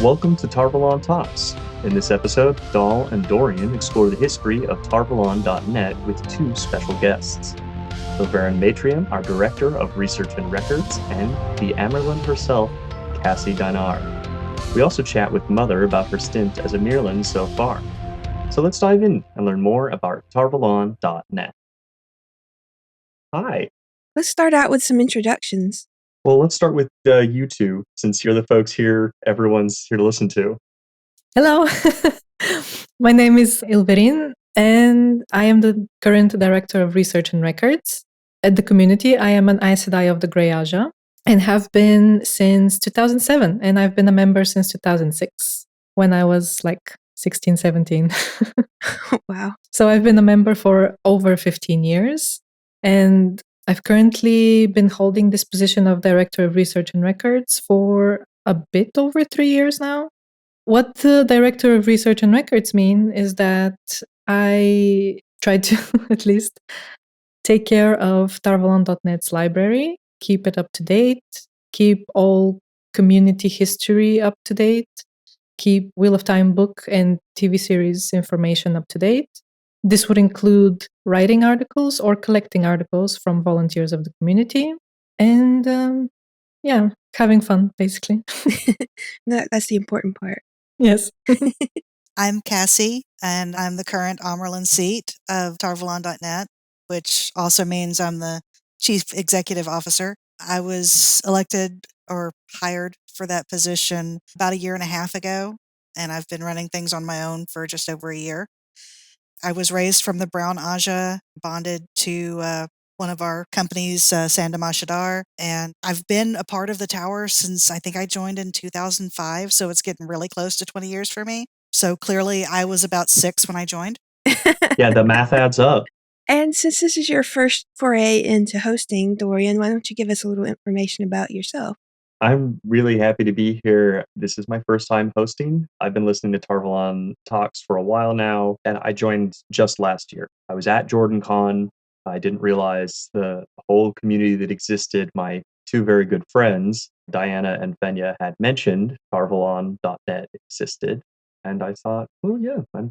Welcome to TarValon Talks. In this episode, Doll and Dorian explore the history of TarValon.net with two special guests. Ilverin Matriam, our Director of Research and Records, and the Amyrlin herself, Cassie Dainar. We also chat with Mother about her stint as Amyrlin so far. So let's dive in and learn more about TarValon.net. Hi. Let's start out with some introductions. Well, let's start with you two, since you're the folks here everyone's here to listen to. Hello, my name is Ilverin, and I am the current Director of Research and Records. At the community, I am an Aes Sedai of the Grey Aja and have been since 2007, and I've been a member since 2006, when I was like 16, 17. Wow. So I've been a member for over 15 years, and I've currently been holding this position of Director of Research and Records for a bit over 3 years now. What the Director of Research and Records mean is that I try to at least take care of TarValon.net's library, keep it up to date, keep all community history up to date, keep Wheel of Time book and TV series information up to date. This would include writing articles or collecting articles from volunteers of the community and, having fun, basically. That's the important part. Yes. I'm Cassie, and I'm the current Amyrlin seat of TarValon.net, which also means I'm the Chief Executive Officer. I was elected or hired for that position about 1.5 years ago, and I've been running things on my own for just over a year. I was raised from the Brown Aja, bonded to one of our companies, Sandam Ashadar, and I've been a part of the tower since I think I joined in 2005, so it's getting really close to 20 years for me. So clearly I was about 6 when I joined. Yeah, the math adds up. And since this is your first foray into hosting, Dorian, why don't you give us a little information about yourself? I'm really happy to be here. This is my first time hosting. I've been listening to TarValon Talks for a while now, and I joined just last year. I was at JordanCon. I didn't realize the whole community that existed. My two very good friends, Dianna and Fenya, had mentioned TarValon.net existed. And I thought, well, yeah, I'm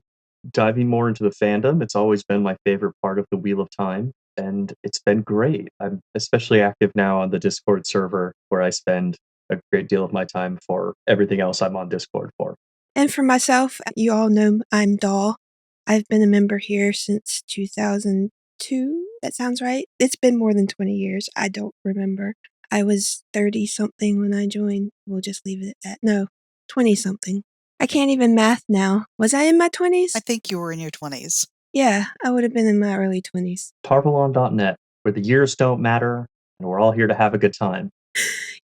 diving more into the fandom. It's always been my favorite part of the Wheel of Time. And it's been great. I'm especially active now on the Discord server, where I spend a great deal of my time for everything else I'm on Discord for. And for myself, you all know I'm Doll. I've been a member here since 2002. That sounds right. It's been more than 20 years. I don't remember. I was 30-something when I joined. We'll just leave it at that. No, 20-something. I can't even math now. Was I in my 20s? I think you were in your 20s. Yeah, I would have been in my early 20s. TarValon.net, where the years don't matter, and we're all here to have a good time.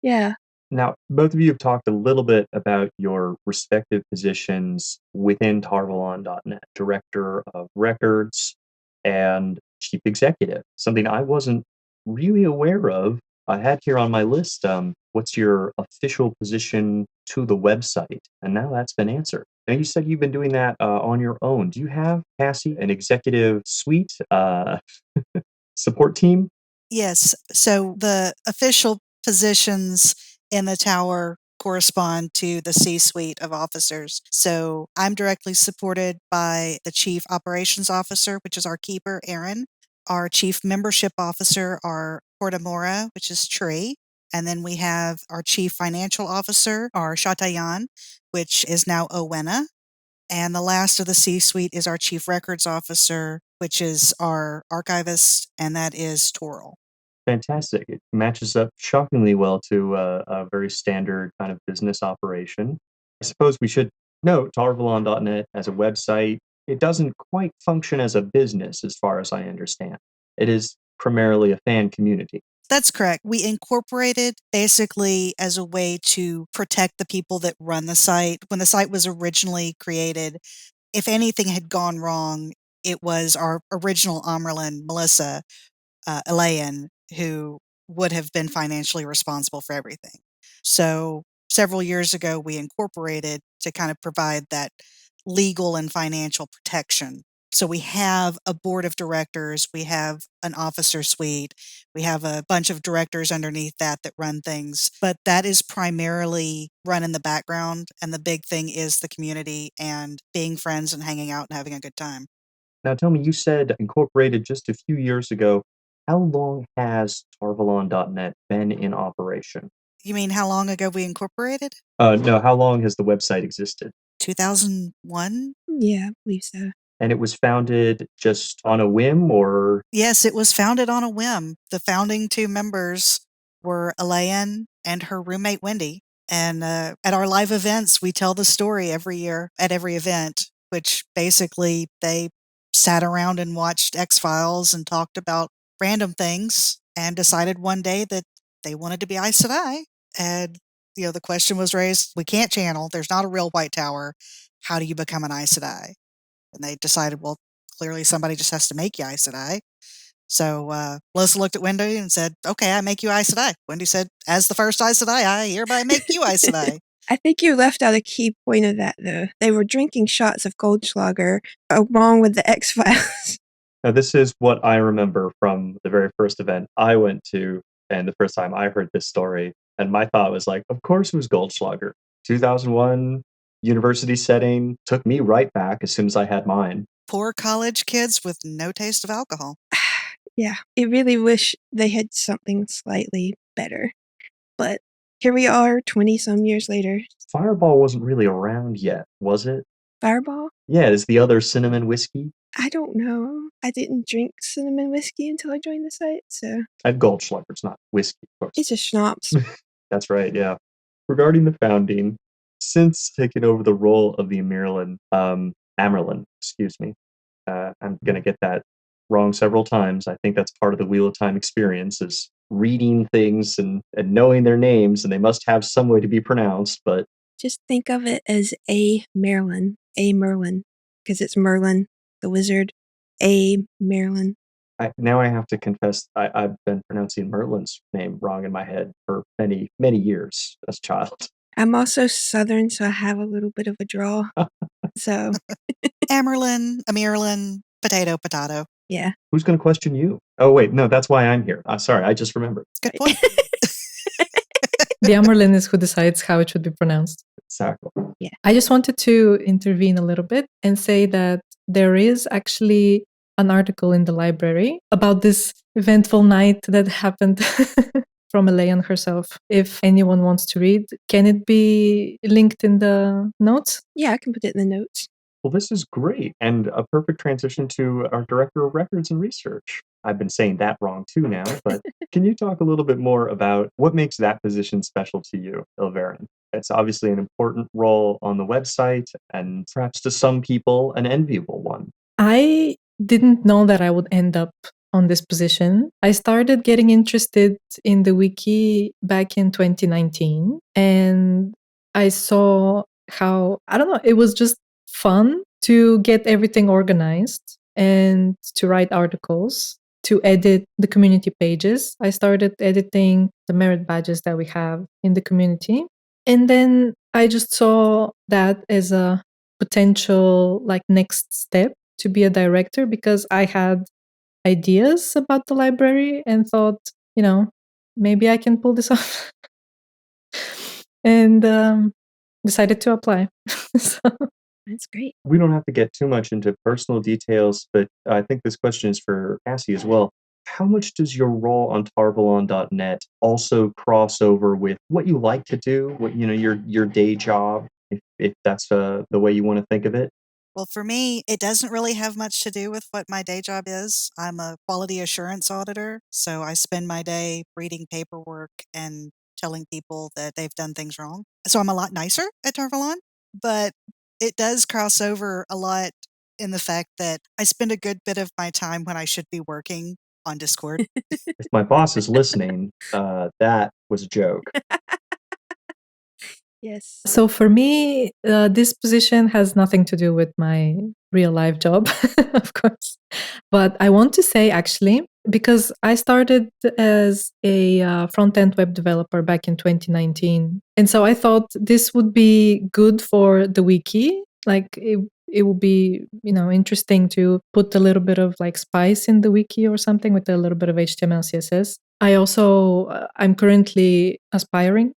Yeah. Now, both of you have talked a little bit about your respective positions within TarValon.net, Director of Records and Chief Executive, something I wasn't really aware of. I had here on my list, what's your official position to the website? And now that's been answered. Now, you said you've been doing that on your own. Do you have, Cassie, an executive suite support team? Yes. So the official positions in the tower correspond to the C-suite of officers. So I'm directly supported by the Chief Operations Officer, which is our keeper, Aaron. Our Chief Membership Officer, our Portamora, which is Tree. And then we have our Chief Financial Officer, our Shatayan, which is now Owena. And the last of the C-suite is our Chief Records Officer, which is our archivist, and that is Toril. Fantastic. It matches up shockingly well to a very standard kind of business operation. I suppose we should note TarValon.net as a website. It doesn't quite function as a business as far as I understand. It is primarily a fan community. That's correct. We incorporated basically as a way to protect the people that run the site. When the site was originally created, if anything had gone wrong, it was our original Amyrlin, Melissa Elaine, who would have been financially responsible for everything. So several years ago, we incorporated to kind of provide that legal and financial protection So we have a board of directors, we have an officer suite, we have a bunch of directors underneath that run things, but that is primarily run in the background, and the big thing is the community and being friends and hanging out and having a good time. Now tell me, you said incorporated just a few years ago. How long has TarValon.net been in operation? You mean how long ago we incorporated? No, how long has the website existed? 2001? Yeah, I believe so. And it was founded just on a whim, or? Yes, it was founded on a whim. The founding 2 members were Elaine and her roommate Wendy. And at our live events, we tell the story every year at every event, which basically they sat around and watched X-Files and talked about random things and decided one day that they wanted to be Aes Sedai. And, the question was raised, we can't channel. There's not a real White Tower. How do you become an Aes Sedai? And they decided, well, clearly somebody just has to make you Aes Sedai. So Melissa looked at Wendy and said, okay, I make you Aes Sedai. Wendy said, as the first Aes Sedai, I hereby make you Aes Sedai. I think you left out a key point of that, though. They were drinking shots of Goldschlager along with the X-Files. Now, this is what I remember from the very first event I went to, and the first time I heard this story. And my thought was like, of course it was Goldschlager. 2001, university setting, took me right back as soon as I had mine. Poor college kids with no taste of alcohol. Yeah, I really wish they had something slightly better. But here we are, 20-some years later. Fireball wasn't really around yet, was it? Fireball? Yeah, is the other cinnamon whiskey? I don't know. I didn't drink cinnamon whiskey until I joined the site, so. And Goldschlager's not whiskey, of course. It's a schnapps. That's right, yeah. Regarding the founding, since taking over the role of the Amyrlin, excuse me, I'm going to get that wrong several times. I think that's part of the Wheel of Time experience, is reading things and knowing their names, and they must have some way to be pronounced, but... Just think of it as Amyrlin, because it's Merlin, the wizard, Amyrlin. Now I have to confess, I've been pronouncing Merlin's name wrong in my head for many, many years as a child. I'm also Southern, so I have a little bit of a draw. So. Amyrlin, potato. Yeah. Who's going to question you? Oh, wait, no, that's why I'm here. Sorry, I just remembered. Good point. The Amyrlin is who decides how it should be pronounced. Exactly. Yeah. I just wanted to intervene a little bit and say that there is actually an article in the library about this eventful night that happened from Elaine herself. If anyone wants to read, can it be linked in the notes? Yeah, I can put it in the notes. Well, this is great, and a perfect transition to our Director of Records and Research. I've been saying that wrong too now, but can you talk a little bit more about what makes that position special to you, Ilverin? It's obviously an important role on the website, and perhaps to some people, an enviable one. I didn't know that I would end up on this position. I started getting interested in the wiki back in 2019, and I saw how, I don't know, it was just fun to get everything organized and to write articles, to edit the community pages. I started editing the merit badges that we have in the community. And then I just saw that as a potential next step to be a director, because I had ideas about the library and thought, maybe I can pull this off. And decided to apply. So. That's great. We don't have to get too much into personal details, but I think this question is for Cassie as well. How much does your role on TarValon.net also cross over with what you like to do, what your day job, if that's the way you want to think of it? Well, for me, it doesn't really have much to do with what my day job is. I'm a quality assurance auditor, so I spend my day reading paperwork and telling people that they've done things wrong. So I'm a lot nicer at TarValon, but it does cross over a lot in the fact that I spend a good bit of my time when I should be working on Discord. If my boss is listening, that was a joke. Yes. So for me, this position has nothing to do with my real life job, of course. But I want to say, actually, because I started as a front-end web developer back in 2019. And so I thought this would be good for the wiki. it would be, interesting to put a little bit of like spice in the wiki or something with a little bit of HTML, CSS. I'm currently aspiring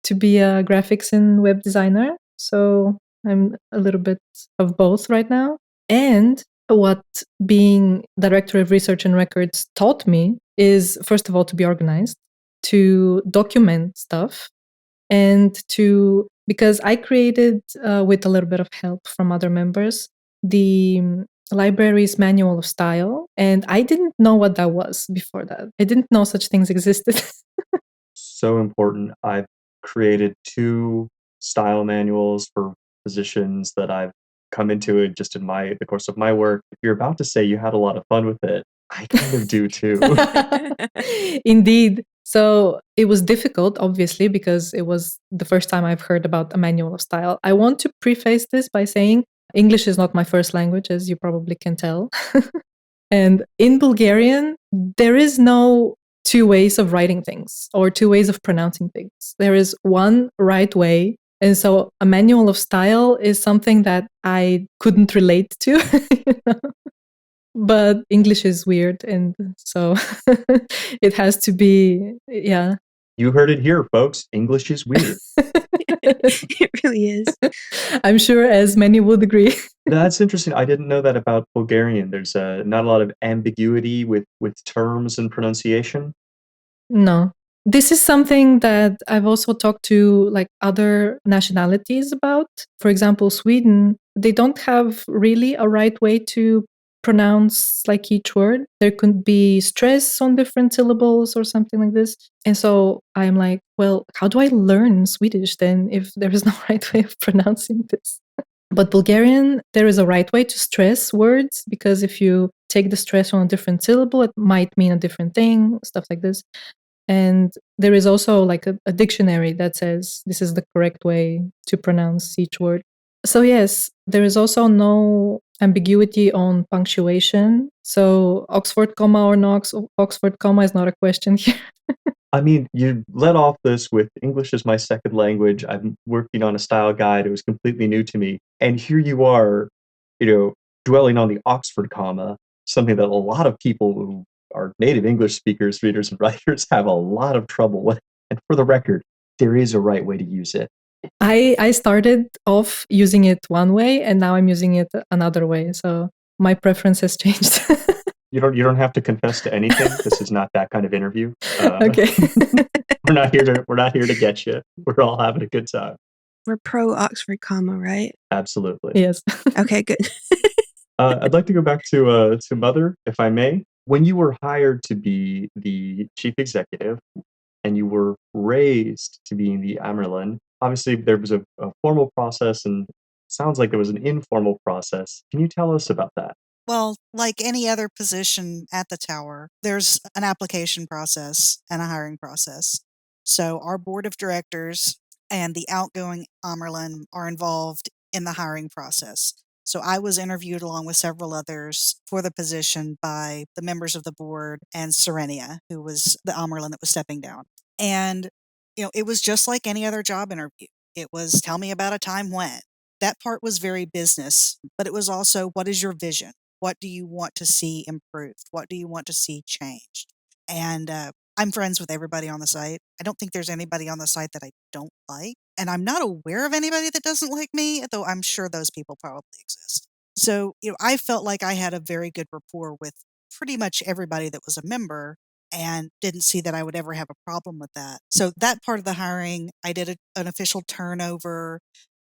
to be a graphics and web designer. So I'm a little bit of both right now. And what being director of research and records taught me is, first of all, to be organized, to document stuff, and because I created, with a little bit of help from other members, the library's manual of style. And I didn't know what that was before that. I didn't know such things existed. So important. I've created 2 style manuals for positions that I've come into it just in the course of my work. If you're about to say you had a lot of fun with it, I kind of do too. Indeed. So it was difficult, obviously, because it was the first time I've heard about a manual of style. I want to preface this by saying English is not my first language, as you probably can tell. And in Bulgarian, there is no 2 ways of writing things or 2 ways of pronouncing things. There is one right way. And so a manual of style is something that I couldn't relate to. But English is weird, and so it has to be, yeah. You heard it here, folks. English is weird. It really is. I'm sure as many would agree. That's interesting. I didn't know that about Bulgarian. There's not a lot of ambiguity with terms and pronunciation. No. This is something that I've also talked to like other nationalities about. For example, Sweden, they don't have really a right way to pronounce like each word. There could be stress on different syllables or something like this. And so I'm like, well, how do I learn Swedish then if there is no right way of pronouncing this? But Bulgarian, there is a right way to stress words, because if you take the stress on a different syllable, it might mean a different thing, stuff like this. And there is also like a dictionary that says this is the correct way to pronounce each word. So yes, there is also no ambiguity on punctuation. So Oxford comma or no Oxford comma is not a question here. I mean, you led off this with English is my second language. I'm working on a style guide. It was completely new to me. And here you are, dwelling on the Oxford comma, something that a lot of people who are native English speakers, readers, and writers have a lot of trouble with. And for the record, there is a right way to use it. I started off using it one way, and now I'm using it another way. So my preference has changed. You don't have to confess to anything. This is not that kind of interview. Okay. We're not here to get you. We're all having a good time. We're pro Oxford comma, right? Absolutely. Yes. Okay, good. I'd like to go back to Mother, if I may. When you were hired to be the chief executive and you were raised to being the Amyrlin, obviously there was a formal process, and sounds like there was an informal process. Can you tell us about that? Well, like any other position at the tower, there's an application process and a hiring process. So our board of directors and the outgoing Amyrlin are involved in the hiring process. So I was interviewed along with several others for the position by the members of the board and Ceryia, who was the Amyrlin that was stepping down. And, it was just like any other job interview. It was, tell me about a time when. That part was very business, but it was also, what is your vision? What do you want to see improved? What do you want to see changed? And I'm friends with everybody on the site. I don't think there's anybody on the site that I don't like. And I'm not aware of anybody that doesn't like me, though I'm sure those people probably exist. So, I felt like I had a very good rapport with pretty much everybody that was a member, and didn't see that I would ever have a problem with that. So that part of the hiring, I did an official turnover.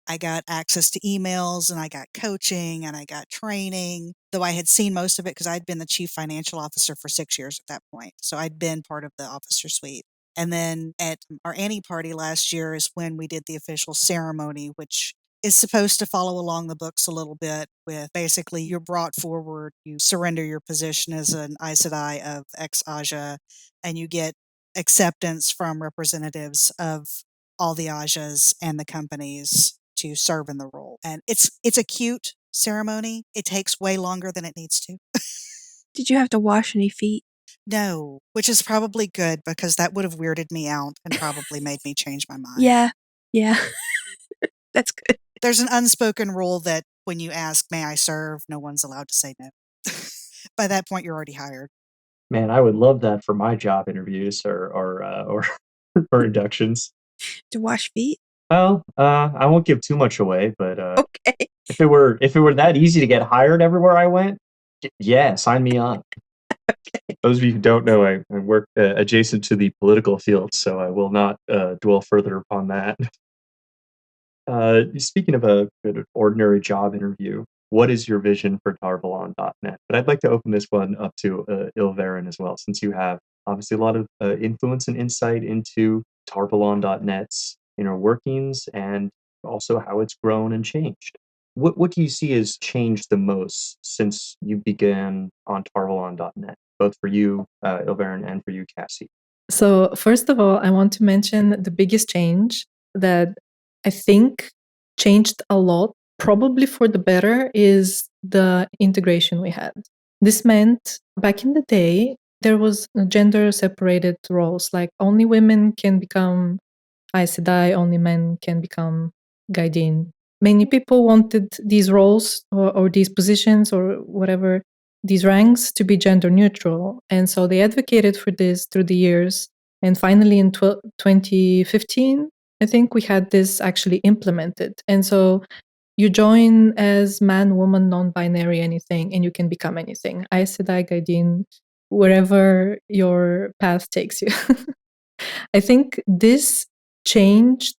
I got access to emails, and I got coaching, and I got training, though I had seen most of it because I'd been the chief financial officer for 6 years at that point. So I'd been part of the officer suite. And then at our Annie party last year is when we did the official ceremony, which is supposed to follow along the books a little bit, with basically you're brought forward, you surrender your position as an Aes Sedai of ex-Aja, and you get acceptance from representatives of all the Ajas and the companies to serve in the role. And it's a cute ceremony. It takes way longer than it needs to. Did you have to wash any feet? No, which is probably good, because that would have weirded me out and probably made me change my mind. Yeah. That's good. There's an unspoken rule that when you ask, may I serve, no one's allowed to say no. By that point, you're already hired. Man, I would love that for my job interviews or inductions. To wash feet? Well, I won't give too much away, but Okay. if it were that easy to get hired everywhere I went, yeah, sign me up. Those of you who don't know, I work adjacent to the political field, so I will not dwell further upon that. Speaking of an ordinary job interview, what is your vision for TarValon.net? But I'd like to open this one up to Ilverin as well, since you have obviously a lot of influence and insight into TarValon.net's inner workings and also how it's grown and changed. What do you see has changed the most since you began on TarValon.net, both for you, Ilverin, and for you, Cassie? So, first of all, I want to mention the biggest change that I think changed a lot, probably for the better, is the integration we had. This meant back in the day, there was gender separated roles, like only women can become Aes Sedai, only men can become Gaidin. Many people wanted these roles or these positions or whatever, these ranks to be gender neutral. And so they advocated for this through the years. And finally in 2015, I think we had this actually implemented. And so you join as man, woman, non-binary, anything, and you can become anything. Aes Sedai, Gaidin, wherever your path takes you. I think this changed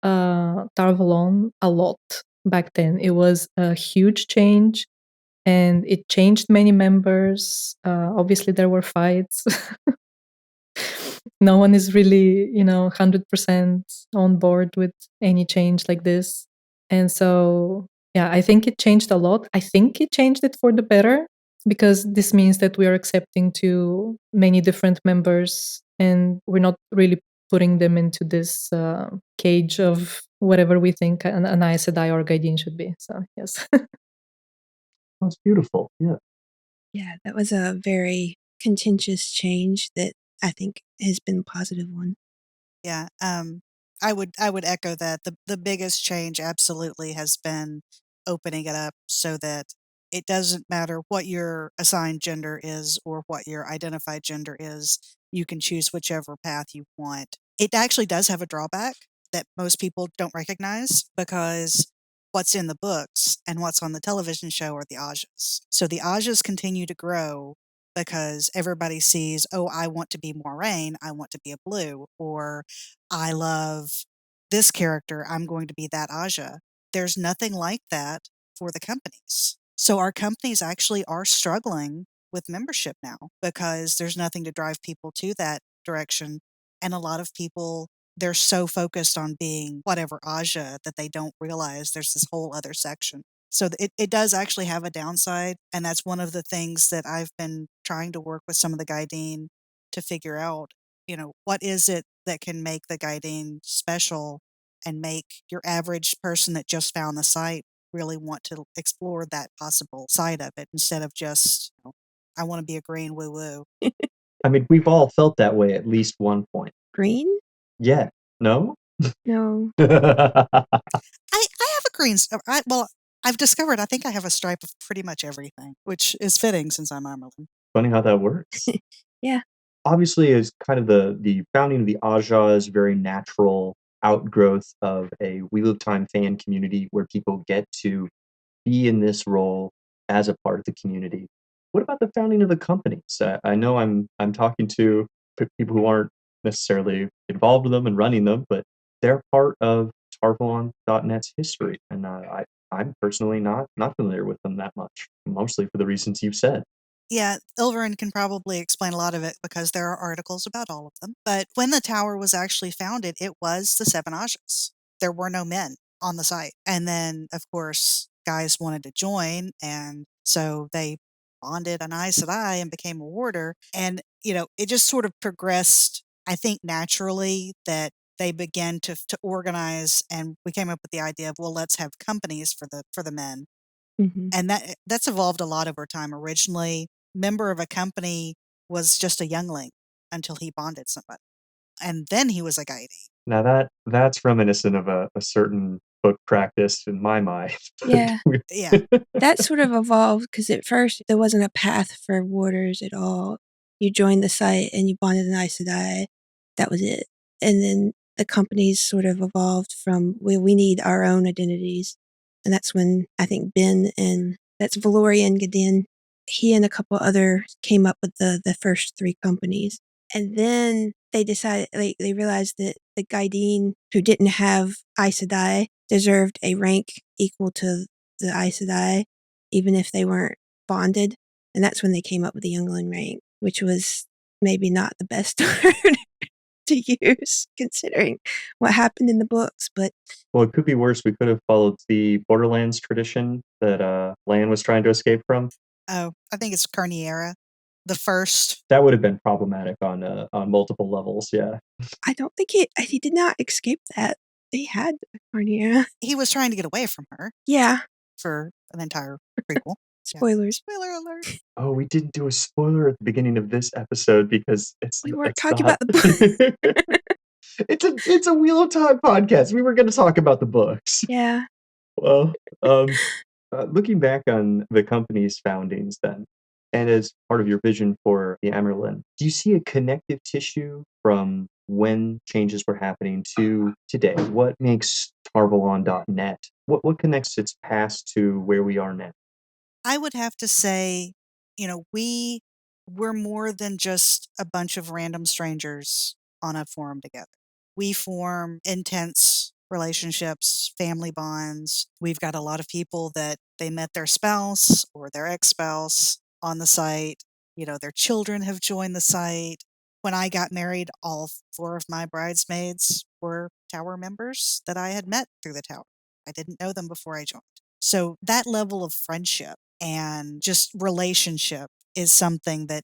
TarValon a lot back then. It was a huge change, and it changed many members. Obviously, there were fights. No one is really, 100% on board with any change like this. And so, yeah, I think it changed a lot. I think it changed it for the better, because this means that we are accepting to many different members, and we're not really putting them into this cage of whatever we think an Aes Sedai or Gaidin should be. So, yes. That's beautiful. Yeah. Yeah, that was a very contentious change that I think has been a positive one. Yeah, I would echo that. The biggest change absolutely has been opening it up so that it doesn't matter what your assigned gender is or what your identified gender is. You can choose whichever path you want. It actually does have a drawback that most people don't recognize, because what's in the books and what's on the television show are the Ajas. So the Ajas continue to grow because everybody sees, oh, I want to be Moiraine, I want to be a blue, or I love this character, I'm going to be that Aja. There's nothing like that for the companies. So our companies actually are struggling with membership now because there's nothing to drive people to that direction. And a lot of people, they're so focused on being whatever Aja that they don't realize there's this whole other section. So it does actually have a downside, and that's one of the things that I've been trying to work with some of the Gaidin to figure out, what is it that can make the Gaidin special and make your average person that just found the site really want to explore that possible side of it instead of just, I want to be a green woo-woo. I mean, we've all felt that way at least one point. Green? Yeah. No? No. I have a green, well, I've discovered I think I have a stripe of pretty much everything, which is fitting since I'm Amyrlin. Funny how that works. Yeah. Obviously, as kind of the founding of the Aja is very natural outgrowth of a Wheel of Time fan community where people get to be in this role as a part of the community. What about the founding of the companies? I know I'm talking to people who aren't necessarily involved with them and running them, but they're part of TarValon.net's history, and I'm personally not familiar with them that much, mostly for the reasons you've said. Yeah, Ilverin can probably explain a lot of it because there are articles about all of them. But when the tower was actually founded, it was the Seven Ajas. There were no men on the site. And then, of course, guys wanted to join. And so they bonded an Aes Sedai and became a warder. And, it just sort of progressed, I think, naturally that they began to organize. And we came up with the idea of, well, let's have companies for the men. Mm-hmm. And that's evolved a lot over time. Originally, member of a company was just a youngling until he bonded somebody, and then he was a Gaidi. Now that's reminiscent of a certain book practice in my mind. Yeah. Yeah. That sort of evolved because at first there wasn't a path for warders at all. You joined the site and you bonded an Aes Sedai. That was it. And then the companies sort of evolved from we need our own identities. And that's when I think Ben and that's Valorian Gadin, he and a couple others came up with the first 3 companies. And then they decided, they realized that the Gaidin who didn't have Aes Sedai deserved a rank equal to the Aes Sedai, even if they weren't bonded. And that's when they came up with the Youngling rank, which was maybe not the best word to use considering what happened in the books. But well, it could be worse. We could have followed the Borderlands tradition that Lan was trying to escape from. Oh, I think it's Carniera, the first. That would have been problematic on multiple levels. Yeah. I don't think he did not escape that. He had Carniera. He was trying to get away from her. Yeah. For an entire prequel. Spoilers. Spoiler alert. Oh, we didn't do a spoiler at the beginning of this episode because we weren't talking about the book. It's a Wheel of Time podcast. We were going to talk about the books. Yeah. Well, looking back on the company's foundings then, and as part of your vision for the Amyrlin, do you see a connective tissue from when changes were happening to today? What makes TarValon.net? What connects its past to where we are now? I would have to say, we're more than just a bunch of random strangers on a forum together. We form intense relationships, family bonds. We've got a lot of people that they met their spouse or their ex-spouse on the site. Their children have joined the site. When I got married, all 4 of my bridesmaids were tower members that I had met through the tower. I didn't know them before I joined. So that level of friendship and just relationship is something that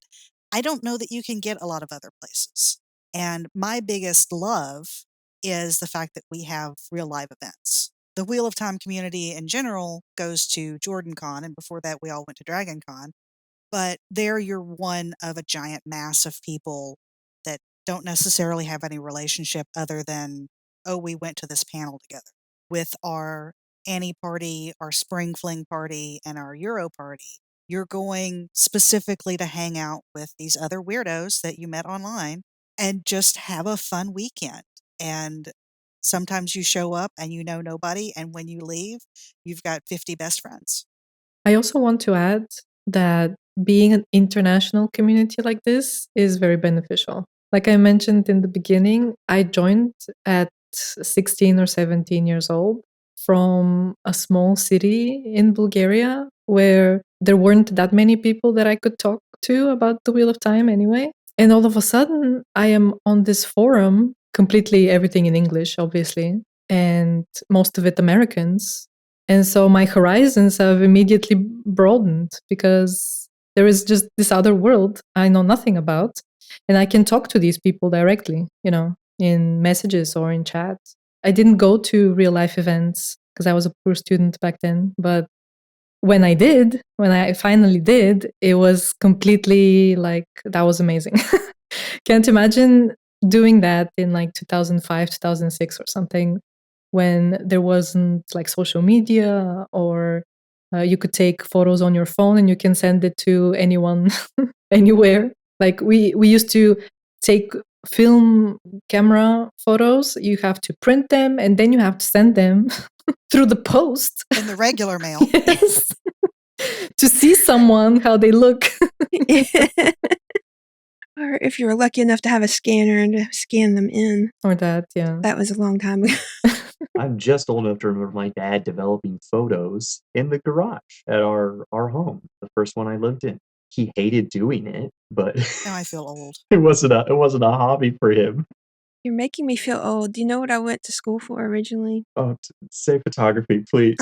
I don't know that you can get a lot of other places. And my biggest love is the fact that we have real live events. The Wheel of Time community in general goes to JordanCon, and before that we all went to DragonCon. But there you're one of a giant mass of people that don't necessarily have any relationship other than, oh, we went to this panel together. With our Annie party, our Spring Fling party, and our Euro party, you're going specifically to hang out with these other weirdos that you met online and just have a fun weekend. And sometimes you show up and you know nobody, and when you leave, you've got 50 best friends. I also want to add that being an international community like this is very beneficial. Like I mentioned in the beginning, I joined at 16 or 17 years old from a small city in Bulgaria where there weren't that many people that I could talk to about the Wheel of Time anyway. And all of a sudden, I am on this forum, completely everything in English, obviously, and most of it Americans. And so my horizons have immediately broadened because there is just this other world I know nothing about. And I can talk to these people directly, in messages or in chat. I didn't go to real life events because I was a poor student back then. But when I finally did, it was completely that was amazing. Can't imagine doing that in 2005, 2006 or something, when there wasn't social media or you could take photos on your phone and you can send it to anyone anywhere. We used to take film camera photos. You have to print them and then you have to send them through the post. In the regular mail. Yes. To see someone, how they look. Or if you were lucky enough to have a scanner and to scan them in. Or that, yeah. That was a long time ago. I'm just old enough to remember my dad developing photos in the garage at our home, the first one I lived in. He hated doing it, but now I feel old. It wasn't a hobby for him. You're making me feel old. Do you know what I went to school for originally? Oh, say photography, please.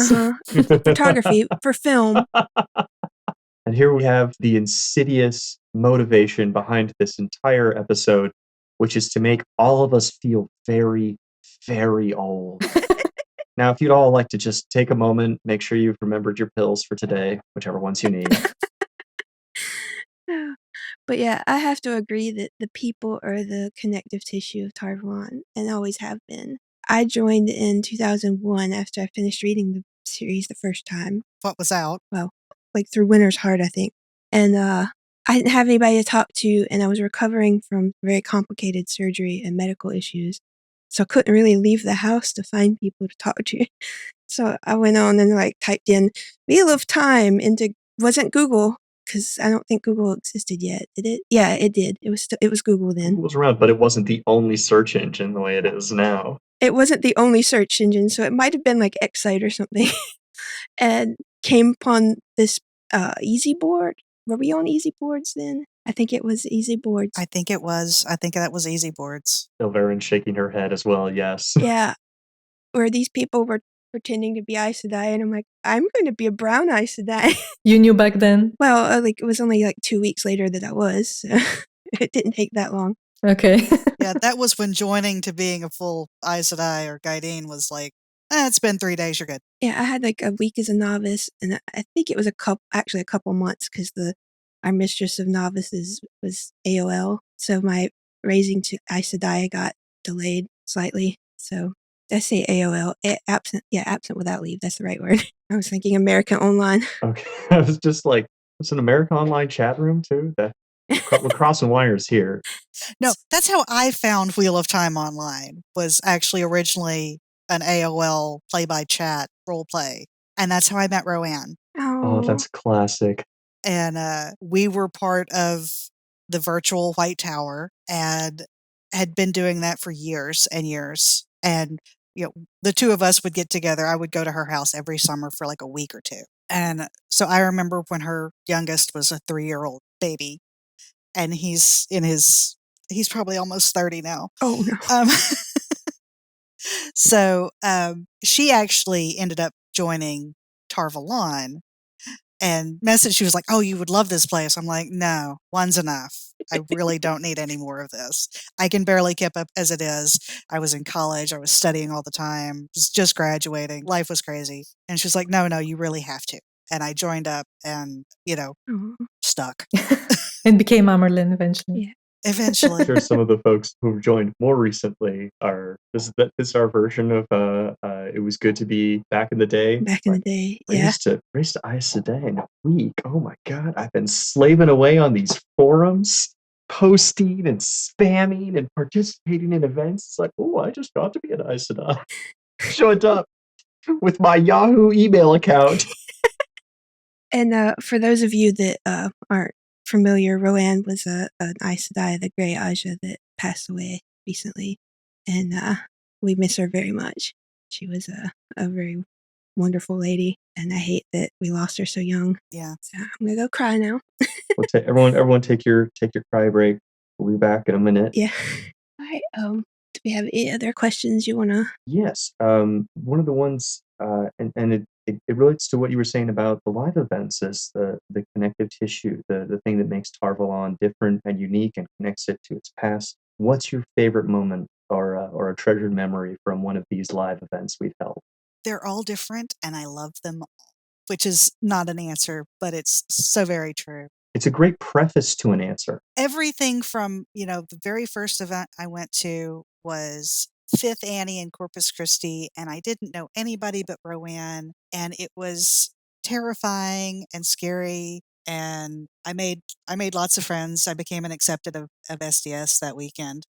Photography for film. And here we have the insidious motivation behind this entire episode, which is to make all of us feel very, very old. Now, if you'd all like to just take a moment, make sure you've remembered your pills for today, whichever ones you need. But yeah, I have to agree that the people are the connective tissue of TarValon and always have been. I joined in 2001 after I finished reading the series the first time. What was out? Well, like through Winter's Heart, I think. And I didn't have anybody to talk to, and I was recovering from very complicated surgery and medical issues. So I couldn't really leave the house to find people to talk to. So I went on and like typed in Wheel of Time into, wasn't Google, because I don't think Google existed yet. Did it? Yeah, it did. It was Google then. Google was around, but it wasn't the only search engine the way it is now. It wasn't the only search engine, so it might have been like Excite or something. And came upon this Easy Board. Were we on Easy Boards then? I think it was Easy Boards. I think it was. I think that was Easy Boards. Ilverin shaking her head as well, yes. Yeah. Where these people were pretending to be Aes Sedai, and I'm like, I'm going to be a brown Aes Sedai. You knew back then? Well, like it was only like 2 weeks later that I was, so it didn't take that long. Okay. Yeah, that was when joining to being a full Aes Sedai or Gaidin was like, it's been 3 days, you're good. Yeah, I had like a week as a novice, and I think it was a couple months, because our mistress of novices was AOL, so my raising to Aes Sedai got delayed slightly. So I say AOL, absent without leave. That's the right word. I was thinking American Online. Okay, I was just like, it's an American Online chat room too? We're crossing wires here. No, that's how I found Wheel of Time Online, was actually originally an AOL play-by-chat role play. And that's how I met Roanne. Oh, that's classic. And we were part of the virtual White Tower and had been doing that for years and years. And the two of us would get together. I would go to her house every summer for like a week or two. And so I remember when her youngest was a 3-year-old baby, and he's probably almost 30 now. Oh no. So she actually ended up joining TarValon and messaged. She was like, "Oh, you would love this place." I'm like, "No, one's enough. I really don't need any more of this. I can barely keep up as it is. I was in college. I was studying all the time. Was just graduating. Life was crazy." And she was like, "No, you really have to." And I joined up and, stuck. And became Amyrlin eventually. Yeah. Eventually. I'm sure some of the folks who've joined more recently this is our version of it was good to be back in the day. Back in the day, yeah. Race to Aes Sedai in a week. Oh my god, I've been slaving away on these forums, posting and spamming and participating in events. It's like, oh, I just got to be an Aes Sedai. Showed up with my Yahoo email account. And for those of you that aren't familiar, Roanne was an Aes Sedai, the Grey Aja that passed away recently, and we miss her very much. She was a very wonderful lady, and I hate that we lost her so young. Yeah. So I'm gonna go cry now. Everyone take your cry break. We'll be back in a minute. Yeah. All right. Do we have any other questions you wanna? Yes. One of the ones, and it relates to what you were saying about the live events, is the connective tissue, the thing that makes TarValon different and unique and connects it to its past. What's your favorite moment or a treasured memory from one of these live events we've held? They're all different, and I love them all, which is not an answer, but it's so very true. It's a great preface to an answer. Everything from, the very first event I went to was 5th Annie in Corpus Christi, and I didn't know anybody but Roanne, and it was terrifying and scary, and I made lots of friends. I became an accepted of SDS that weekend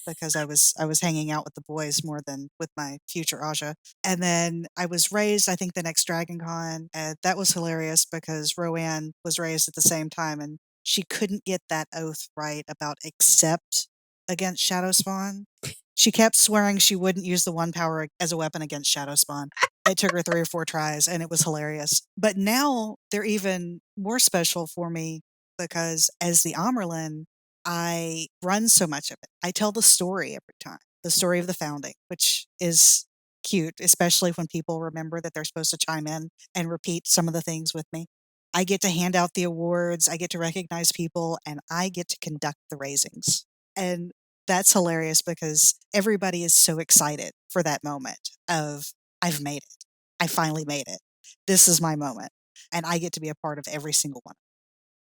because I was hanging out with the boys more than with my future Aja. And then I was raised, I think, the next Dragon Con, and that was hilarious because Roanne was raised at the same time, and she couldn't get that oath right about accept against Shadow Spawn. She kept swearing she wouldn't use the one power as a weapon against Shadow Spawn. It took her 3 or 4 tries, and it was hilarious. But now they're even more special for me because as the Amyrlin, I run so much of it. I tell the story every time, the story of the founding, which is cute, especially when people remember that they're supposed to chime in and repeat some of the things with me. I get to hand out the awards, I get to recognize people, and I get to conduct the raisings. And that's hilarious because everybody is so excited for that moment of, I've made it. I finally made it. This is my moment. And I get to be a part of every single one.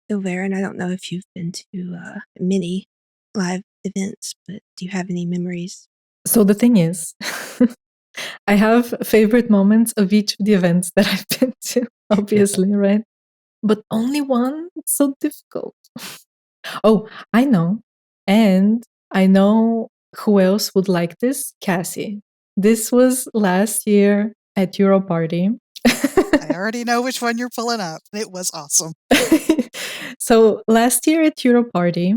Ilverin, I don't know if you've been to many live events, but do you have any memories? So the thing is, I have favorite moments of each of the events that I've been to, obviously, right? But only one? It's so difficult. Oh, I know. And I know who else would like this? Cassie. This was last year at Euro Party. I already know which one you're pulling up. It was awesome. So last year at Euro Party,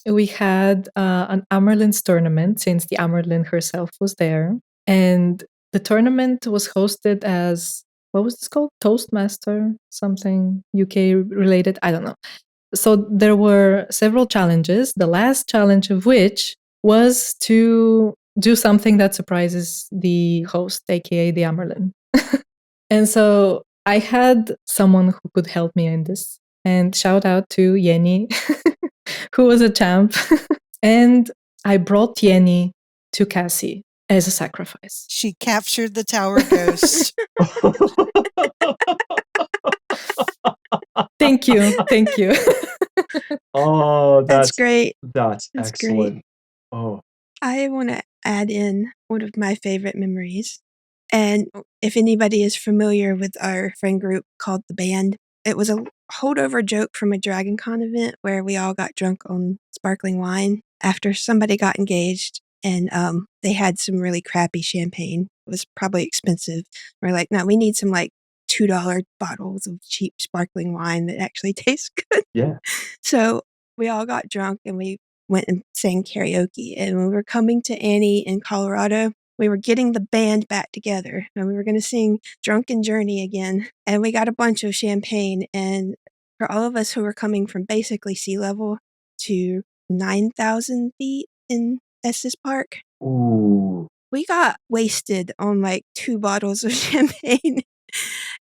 we had an Amyrlin's tournament since the Amyrlin herself was there. And the tournament was hosted as, what was this called? Toastmaster, something UK related. I don't know. So there were several challenges, the last challenge of which was to do something that surprises the host, aka the Amyrlin. And so I had someone who could help me in this. And shout out to Yenny, who was a champ. And I brought Yenny to Cassie as a sacrifice. She captured the tower ghost. Thank you. Thank you. Oh, That's great. That's That's excellent. great. Oh, I want to add in one of my favorite memories. And if anybody is familiar with our friend group called The Band, it was a holdover joke from a Dragon Con event where we all got drunk on sparkling wine after somebody got engaged, and they had some really crappy champagne. It was probably expensive. We're like, no, we need some like $2 bottles of cheap sparkling wine that actually tastes good. yeah. So we all got drunk and we went and sang karaoke. And when we were coming to Annie in Colorado, we were getting the band back together and we were going to sing Drunken Journey again. And we got a bunch of champagne. And for all of us who were coming from basically sea level to 9,000 feet in Estes Park, Ooh. we got wasted on like 2 bottles of champagne.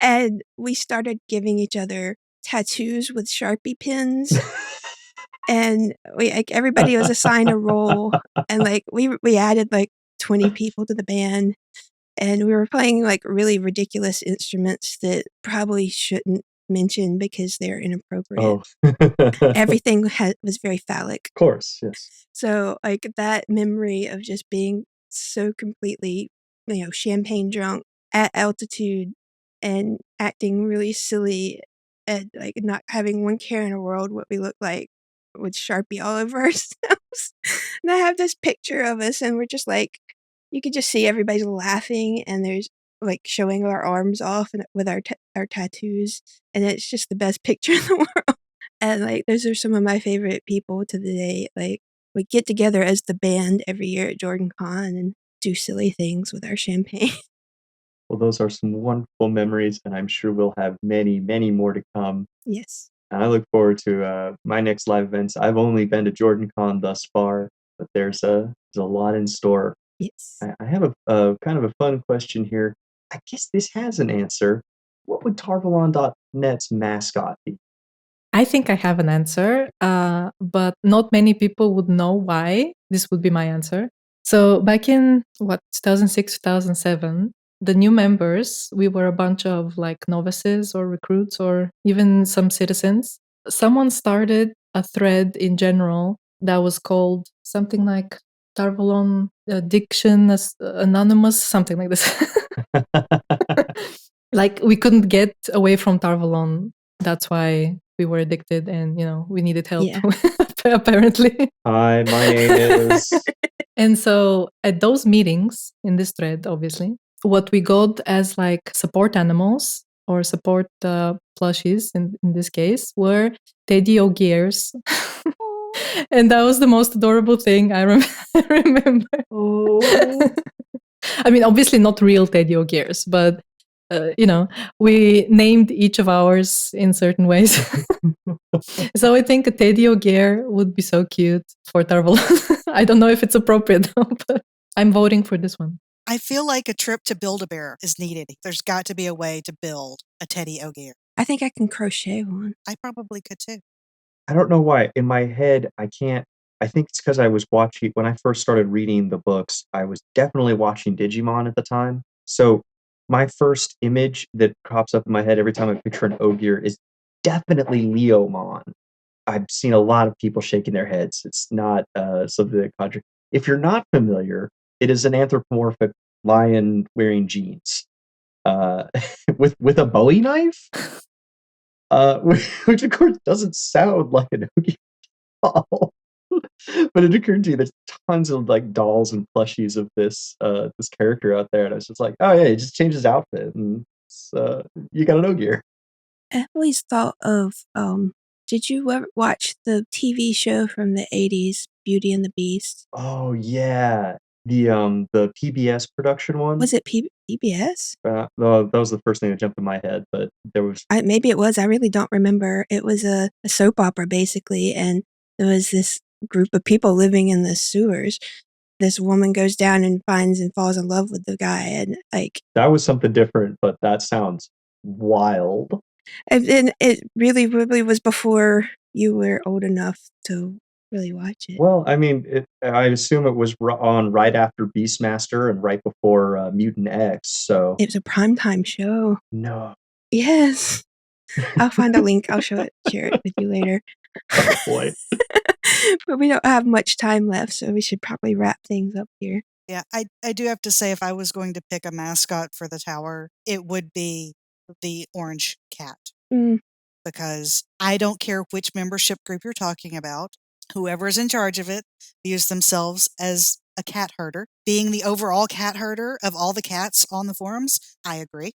And we started giving each other tattoos with Sharpie pins. And we like everybody was assigned a role, and like we added like 20 people to the band, and we were playing like really ridiculous instruments that probably shouldn't mention because they're inappropriate. Oh. Everything was very phallic. Of course, yes. So like that memory of just being so completely, champagne drunk at altitude and acting really silly and like not having one care in the world what we look like with Sharpie all over ourselves. And I have this picture of us and we're just like, you could just see everybody's laughing and there's like showing our arms off and with our tattoos, and it's just the best picture in the world. And like those are some of my favorite people to the day. Like we get together as the band every year at Jordan Con and do silly things with our champagne. Well, those are some wonderful memories, and I'm sure we'll have many, many more to come. Yes. And I look forward to my next live events. I've only been to Jordan Con thus far, but there's a lot in store. Yes. I have a kind of a fun question here. I guess this has an answer. What would TarValon.net's mascot be? I think I have an answer, but not many people would know why this would be my answer. So back in 2006, 2007, the new members, we were a bunch of like novices or recruits or even some citizens. Someone started a thread in general that was called something like TarValon Addiction Anonymous, something like this. Like we couldn't get away from TarValon. That's why we were addicted and, we needed help, Yeah. apparently. Hi, my name is... And so at those meetings in this thread, obviously, what we got as like support animals or support plushies in this case were Teddy O'Gears. And that was the most adorable thing I remember. Oh. I mean, obviously not real Teddy O'Gears, but we named each of ours in certain ways. So I think a Teddy O'Gear would be so cute for TarValon. I don't know if it's appropriate though, but I'm voting for this one. I feel like a trip to Build-A-Bear is needed. There's got to be a way to build a Teddy O'Gear. I think I can crochet one. I probably could too. I don't know why. In my head, I can't. I think it's because I was watching, when I first started reading the books, I was definitely watching Digimon at the time. So my first image that pops up in my head every time I picture an Ogier is definitely Leomon. I've seen a lot of people shaking their heads. It's not something that conjure. If you're not familiar, it is an anthropomorphic lion wearing jeans, with a Bowie knife, which of course doesn't sound like an Oogie doll. But it occurred to me there's tons of like dolls and plushies of this character out there, and I was just like, oh yeah, he just changed his outfit, and you got an Ogier. I always thought of, did you ever watch the TV show from the 80s, Beauty and the Beast? Oh yeah, the PBS production one. Was it PBS? No, that was the first thing that jumped in my head, but there was. Maybe it was. I really don't remember. It was a soap opera basically, and there was this group of people living in the sewers. This woman goes down and finds and falls in love with the guy, and like That was something different, but that sounds wild. and it really, really was before you were old enough to really watch it. Well, I mean, I assume it was on right after Beastmaster and right before Mutant X, so. It was a primetime show. No. Yes. I'll find a link. I'll share it with you later. Oh boy. But we don't have much time left, so we should probably wrap things up here. Yeah, I do have to say, if I was going to pick a mascot for the tower, it would be the orange cat. Because I don't care which membership group you're talking about, whoever is in charge of it views themselves as a cat herder. Being the overall cat herder of all the cats on the forums, I agree.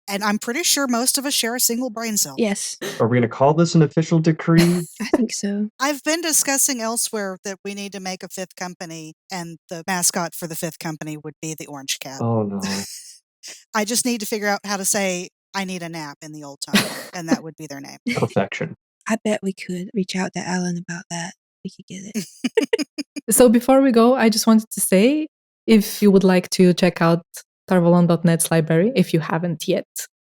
And I'm pretty sure most of us share a single brain cell. Yes. Are we going to call this an official decree? I think so. I've been discussing elsewhere that we need to make a fifth company, and the mascot for the fifth company would be the orange cat. Oh no. I just need to figure out how to say I need a nap in the old time, and that would be their name. Perfection. I bet we could reach out to Alan about that. We could get it. So before we go, I just wanted to say, if you would like to check out TarValon.net's library, if you haven't yet,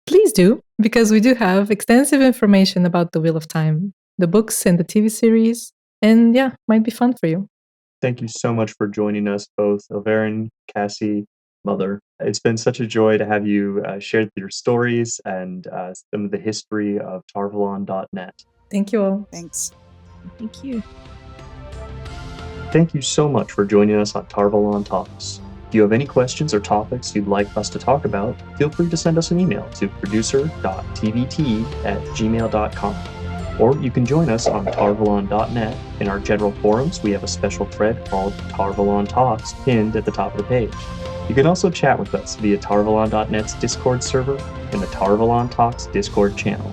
please do, because we do have extensive information about the Wheel of Time, the books and the TV series, and yeah, might be fun for you. Thank you so much for joining us both, Ilverin, Cassie, Mother. It's been such a joy to have you share your stories and some of the history of TarValon.net. Thank you all. Thanks. Thank you. Thank you so much for joining us on TarValon Talks. If you have any questions or topics you'd like us to talk about, feel free to send us an email to producer.tvt@gmail.com. Or you can join us on TarValon.net. In our general forums, we have a special thread called TarValon Talks pinned at the top of the page. You can also chat with us via TarValon.net's Discord server and the TarValon Talks Discord channel.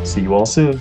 See you all soon.